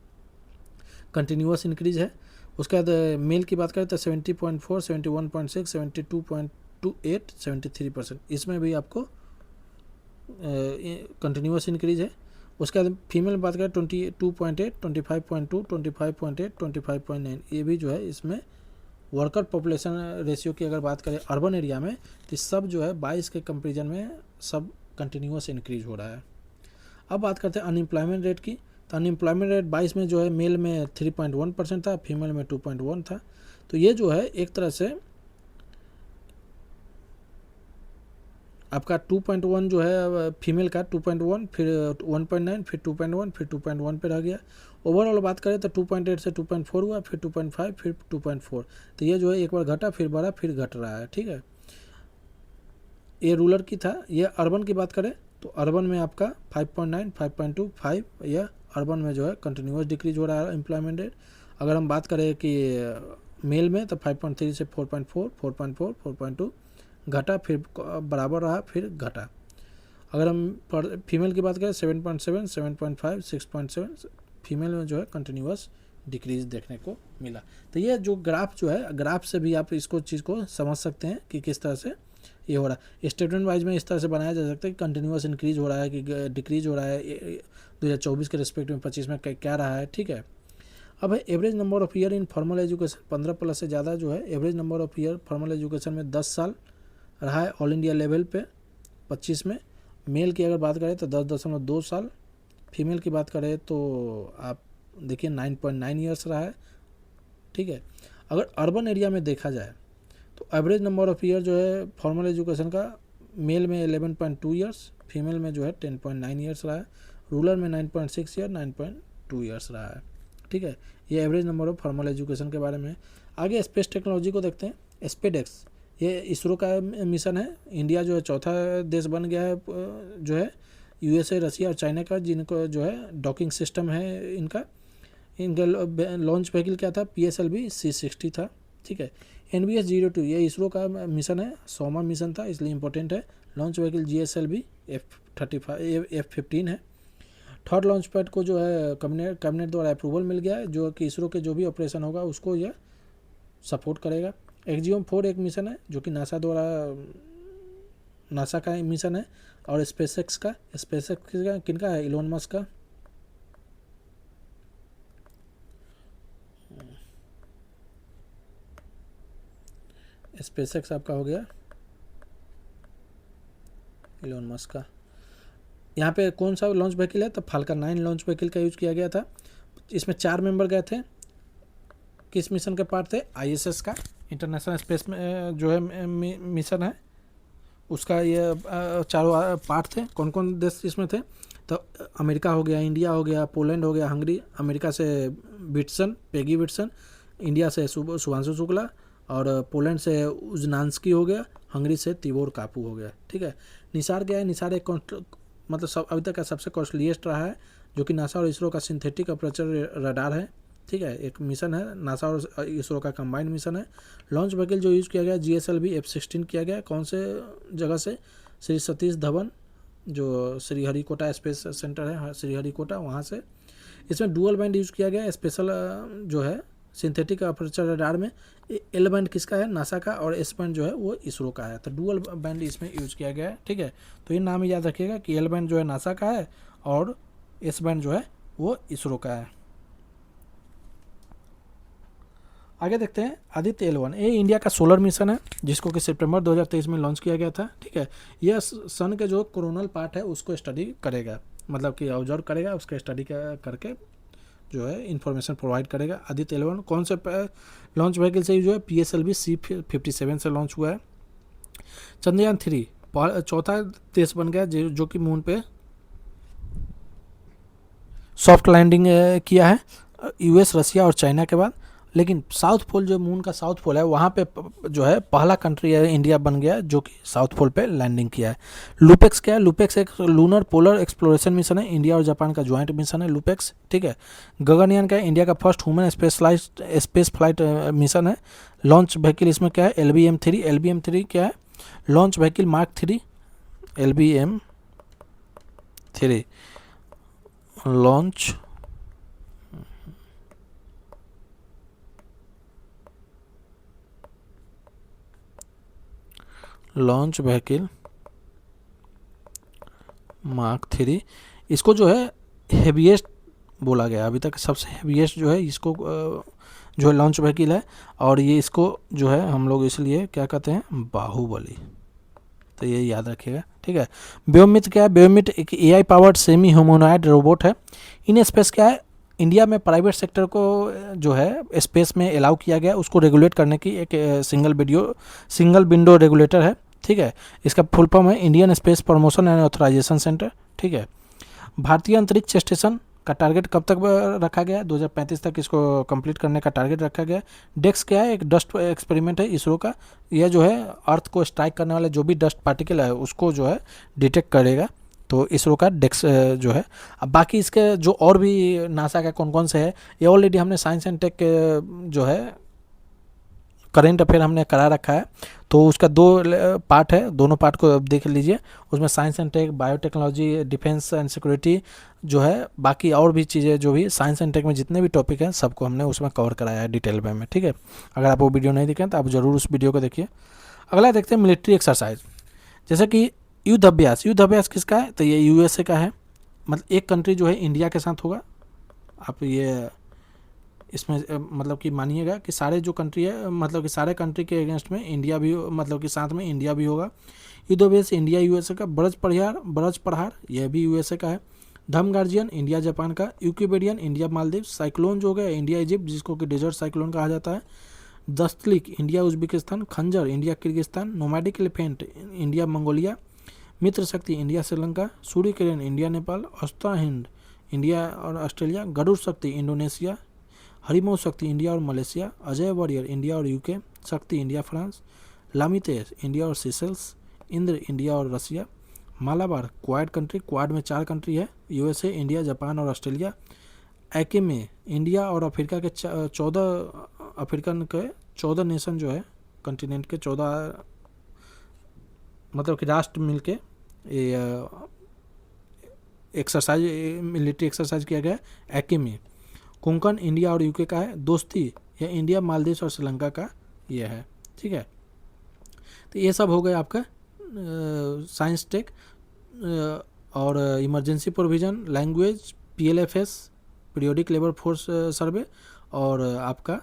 कंटिन्यूअस इंक्रीज है। उसके बाद मेल की बात करें तो 70.4, 71.6, 72.28, 73%, इसमें भी आपको कंटिन्यूअस इंक्रीज है। उसके बाद फीमेल बात करें 22.8, 25.2, 25.8, 25.9, ये भी जो है इसमें वर्कर पॉपुलेशन रेशियो की अगर बात करें अर्बन एरिया में, तो सब जो है 22 के कंपेरिजन में सब कंटिन्यूअस इंक्रीज हो रहा है। अब बात करते हैं अनएम्प्लॉयमेंट रेट की, तो अनएम्प्लॉयमेंट रेट 22 में जो है मेल में 3.1% था, फीमेल में 2.1 था। तो ये जो है एक तरह से आपका 2.1 जो है फीमेल का 2.1, फिर 1.9, फिर 2.1, फिर 2.1 पे रह गया। ओवरऑल बात करें तो 2.8 से 2.4 हुआ, फिर 2.5, फिर 2.4, तो ये जो है एक बार घटा फिर बढ़ा फिर घट रहा है, ठीक है। ये रूरल की था। ये अर्बन की बात करें तो अर्बन में आपका 5.9, 5.2, 5, यह अर्बन में जो है कंटिन्यूस डिक्रीज हो रहा है एम्प्लॉयमेंट रेट। अगर हम बात करें कि मेल में तो 5.3 से 4.4, 4.4, 4.2 घटा, फिर बराबर रहा, फिर घटा। अगर हम फीमेल की बात करें 7.7, 7.5, 6.7, फीमेल में जो है कंटिन्यूस डिक्रीज देखने को मिला। तो ये जो ग्राफ जो है, ग्राफ से भी आप इसको चीज़ को समझ सकते हैं कि किस तरह से ये हो रहा है। स्टेटमेंट वाइज में इस तरह से बनाया जा सकता है कि कंटिन्यूस इंक्रीज हो रहा है कि डिक्रीज हो रहा है, 2024 के रिस्पेक्ट में 25 में क्या रहा है, ठीक है। अब है average number of year in formal education, 15+ से ज़्यादा जो है average number of year formal education में 10 साल रहा है ऑल इंडिया लेवल पे 25 में। मेल की अगर बात करें तो 10.2 साल, फीमेल की बात करें तो आप देखिए 9.9 ईयर्स रहा है, ठीक है। अगर अर्बन एरिया में देखा जाए तो एवरेज नंबर ऑफ ईयर जो है फॉर्मल एजुकेशन का मेल में 11.2 ईयर्स, फीमेल में जो है 10.9 ईयर्स रहा है, रूरल में 9.6 ईयर, 9.2 ईयर्स रहा है, ठीक है। ये average number of formal education के बारे में। आगे स्पेस टेक्नोलॉजी को देखते हैं। स्पेडेक्स ये इसरो का मिशन है। इंडिया जो है चौथा देश बन गया है जो है यूएसए, रसिया और चाइना का, जिनको जो है डॉकिंग सिस्टम है इनका लॉन्च व्हीकल क्या था, PSLV C60 था, ठीक है। NBS-02 ये इसरो का मिशन है, 100वां मिशन था इसलिए इम्पोर्टेंट है। लॉन्च व्हीकल GSLV F15 है। थर्ड लॉन्च पैड को जो है कैबिनेट द्वारा अप्रूवल मिल गया है, जो कि इसरो के जो भी ऑपरेशन होगा उसको यह सपोर्ट करेगा। एक्जियोम 4 एक मिशन है जो कि नासा का मिशन है। और स्पेसएक्स का किनका है, इलोन मस्क का। स्पेसएक्स आपका हो गया इलोन मस्क का। यहाँ पे कौन सा लॉन्च व्हीकल है, तो फाल्कन 9 लॉन्च व्हीकल का यूज किया गया था। इसमें 4 मेंबर गए थे। किस मिशन के पार्ट थे, ISS का, इंटरनेशनल स्पेस में जो है मिशन है उसका ये चारों पार्ट थे। कौन कौन देश इसमें थे, तो अमेरिका हो गया, इंडिया हो गया, पोलैंड हो गया, हंगरी। अमेरिका से पेगी विट्सन, इंडिया से शुभांशु शुक्ला, और पोलैंड से उजनांस्की हो गया, हंगरी से तिबोर कापू हो गया, ठीक है। निसार क्या है, निसार एक मतलब अभी तक का सबसे कॉस्टलीस्ट रहा है, जो कि नासा और इसरो का सिंथेटिक अपर्चर रडार है, ठीक है। एक मिशन है नासा और इसरो का कंबाइंड मिशन है। लॉन्च व्हीकल जो यूज़ किया गया GSLV F16 किया गया। कौन से जगह से, श्री सतीश धवन जो श्रीहरिकोटा स्पेस सेंटर है श्रीहरिकोटा, वहाँ से। इसमें डुअल बैंड यूज़ किया गया। स्पेशल जो है सिंथेटिक अपर्चर रडार में L बैंड किसका है, नासा का, और S बैंड जो है वो इसरो का है। तो डुअल बैंड इसमें यूज़ किया गया है, ठीक है। तो ये नाम याद रखिएगा कि L बैंड जो है नासा का है और S बैंड जो है वो इसरो का है। आगे देखते हैं आदित्य L1। ये इंडिया का सोलर मिशन है जिसको कि सितंबर 2023 में लॉन्च किया गया था, ठीक है। यह सन के जो कोरोनल पार्ट है उसको स्टडी करेगा, मतलब कि ऑब्जर्व करेगा, उसका स्टडी करके जो है इंफॉर्मेशन प्रोवाइड करेगा। आदित्य L1 कौन से लॉन्च व्हीकल से जो है PSLV C57 से लॉन्च हुआ है। चंद्रयान 3 चौथा देश बन गया जो कि मून पे सॉफ्ट लैंडिंग किया है, US, रसिया और चाइना के बाद। लेकिन साउथ पोल जो मून का साउथ पोल है वहाँ पे जो है पहला कंट्री है इंडिया बन गया जो कि साउथ पोल पे लैंडिंग किया है। लूपेक्स क्या है, लूपेक्स एक लूनर पोलर एक्सप्लोरेशन मिशन है, इंडिया और जापान का ज्वाइंट मिशन है लूपेक्स, ठीक है। गगनयान का है, इंडिया का first human space flight mission है। लॉन्च व्हीकल इसमें क्या है, LBM-3 क्या है, launch vehicle mark 3 LBM-3 launch vehicle mark 3। इसको जो है हेवीएस्ट बोला गया, अभी तक सबसे हेवीएस्ट जो है इसको जो है लॉन्च व्हीकल है। और ये इसको जो है हम लोग इसलिए क्या कहते हैं, बाहुबली, तो ये याद रखिएगा, ठीक है। बेयोमिट क्या है, बेयोमिट एक AI powered semi humanoid robot है। इन स्पेस क्या है, इंडिया में प्राइवेट सेक्टर को जो है स्पेस में अलाउ किया गया, उसको रेगुलेट करने की एक सिंगल विंडो रेगुलेटर है, ठीक है। इसका फुल फॉर्म है Indian space promotion and authorisation centre, ठीक है। भारतीय अंतरिक्ष स्टेशन का टारगेट कब तक रखा गया है, 2035 तक इसको कंप्लीट करने का टारगेट रखा गया है। डेक्स क्या है, एक डस्ट एक्सपेरिमेंट है इसरो का। यह जो है अर्थ को स्ट्राइक करने वाले जो भी डस्ट पार्टिकल है उसको जो है डिटेक्ट करेगा। तो इसरो का डेक्स जो है। अब बाकी इसके जो और भी नासा का कौन कौन से है, ये ऑलरेडी हमने साइंस एंड टेक जो है करेंट अफेयर हमने करा रखा है। तो उसका 2 पार्ट है, दोनों पार्ट को अब देख लीजिए। उसमें science and tech, biotechnology, defence and security जो है, बाकी और भी चीज़ें जो भी साइंस एंड टेक में जितने भी टॉपिक हैं सबको हमने उसमें कवर कराया है डिटेल में, ठीक है। अगर आप वो वीडियो नहीं देखें तो आप ज़रूर उस वीडियो को देखिए। अगला देखते हैं मिलिट्री एक्सरसाइज, जैसे कि युद्ध अभ्यास। युद्ध अभ्यास किसका है, तो ये यूएसए का है। मतलब एक कंट्री जो है इंडिया के साथ होगा। आप ये इसमें मतलब कि मानिएगा कि सारे जो कंट्री है, मतलब कि सारे कंट्री के अगेंस्ट में इंडिया भी, मतलब कि साथ में इंडिया भी होगा। युद्ध अभ्यास इंडिया यूएसए का। ब्रज प्रहार यह भी यूएसए का है। धम गार्जियन इंडिया जापान का। यूक्यूबेडियन इंडिया मालदीव। साइक्लोन जो हो गया इंडिया इजिप्ट, जिसको कि डेजर्ट साइक्लोन कहा जाता है। Dustlik India Uzbekistan. Khanjar India Kyrgyzstan. Nomadic elephant India Mongolia. Mitra Shakti India Sri Lanka. Surya Kiran India Nepal. Astra Hind India और Australia. Garuda Shakti Indonesia. Harimau Shakti India और मलेशिया। अजय वॉरियर इंडिया और UK. Shakti India France. Lamitiye India और सीसेल्स। इंद्र इंडिया और Russia. Malabar quad country, quad में 4 कंट्री है, यूएसए, इंडिया, जापान और ऑस्ट्रेलिया। एकेमे इंडिया और अफ्रीका के 14 अफ्रीकन के 14 नेशन जो है, कंटिनेंट के 14 मतलब कि राष्ट्र मिलके ये एक्सरसाइज, मिलिट्री एक्सरसाइज किया गया है। एकेमे। कोंकण इंडिया और यूके का है। दोस्ती यह इंडिया, मालदीव और श्रीलंका का ये है, ठीक है। तो ये सब हो गए आपका साइंस टेक और emergency provision, language, PLFS, periodic labour force survey, और आपका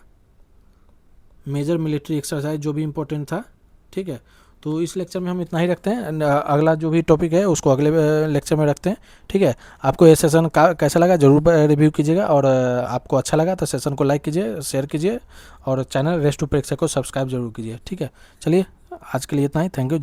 मेजर मिलिट्री एक्सरसाइज जो भी इम्पोर्टेंट था, ठीक है। तो इस लेक्चर में हम इतना ही रखते हैं। अगला जो भी टॉपिक है उसको अगले लेक्चर में रखते हैं, ठीक है। आपको ये सेशन कैसा लगा ज़रूर रिव्यू कीजिएगा, और आपको अच्छा लगा तो सेशन को लाइक कीजिए, शेयर कीजिए, और चैनल रेस्ट टू प्रेक्षक को सब्सक्राइब जरूर कीजिए, ठीक है। चलिए आज के लिए इतना ही। Thank you.